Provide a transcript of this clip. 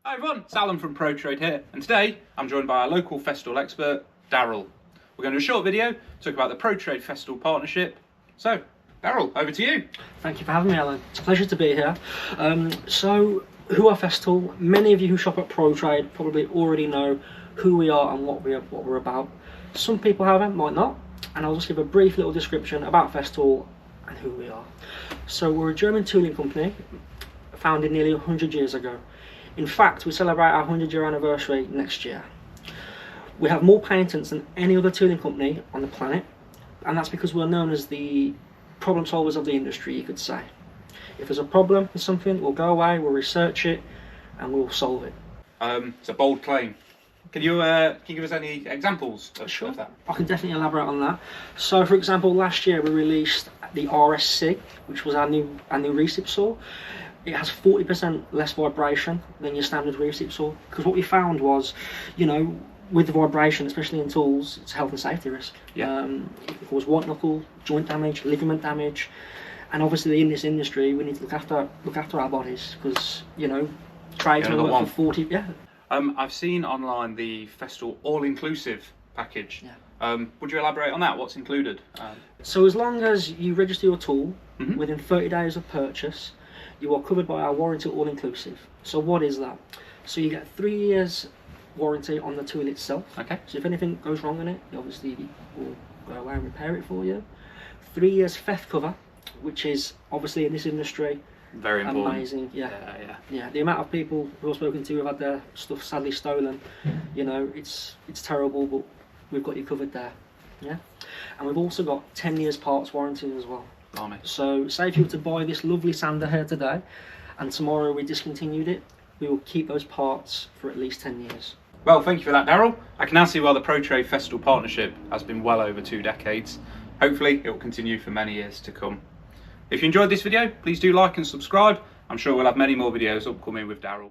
Hi everyone, it's Alan from Protrade here, and today I'm joined by our local Festool expert, Daryl. We're going to do a short video, talk about the Protrade Festool partnership. So, Daryl, over to you. Thank you for having me, Alan. It's a pleasure to be here. So, who are Festool? Many of you who shop at Protrade probably already know who we are and what we're about. Some people, however, might not, and I'll just give a brief little description about Festool and who we are. So, we're a German tooling company founded nearly 100 years ago. In fact, we celebrate our 100-year anniversary next year. We have more patents than any other tooling company on the planet, and that's because we're known as the problem solvers of the industry, you could say. If there's a problem with something, we'll go away, we'll research it, and we'll solve it. It's a bold claim. Can you give us any examples of that? I can definitely elaborate on that. So, for example, last year we released the RSC, which was our new recip saw. It has 40% less vibration than your standard recip saw, because what we found was, you know, with the vibration, especially in tools, it's a health and safety risk. Yeah. It can cause white knuckle, joint damage, ligament damage, and obviously in this industry we need to look after our bodies, because, you know, tradesmen work for 40. Yeah. I've seen online the Festool all-inclusive package. Yeah. Would you elaborate on that? What's included? So as long as you register your tool within 30 days of purchase, you are covered by our warranty all-inclusive. So what is that? So you get 3 years warranty on the tool itself. Okay. So if anything goes wrong in it, you obviously will go away and repair it for you. 3 years theft cover, which is obviously in this industry very important. Amazing. Yeah. The amount of people who I've spoken to who have had their stuff sadly stolen, you know, it's terrible, but we've got you covered there. Yeah. And we've also got 10 years parts warranty as well. So say if you were to buy this lovely sander here today and tomorrow we discontinued it, we will keep those parts for at least 10 years. Well, thank you for that, Daryl. I can now see why the Protrade Festool partnership has been well over 2 decades. Hopefully it will continue for many years to come. If you enjoyed this video, please do like and subscribe. I'm sure we'll have many more videos upcoming with Daryl.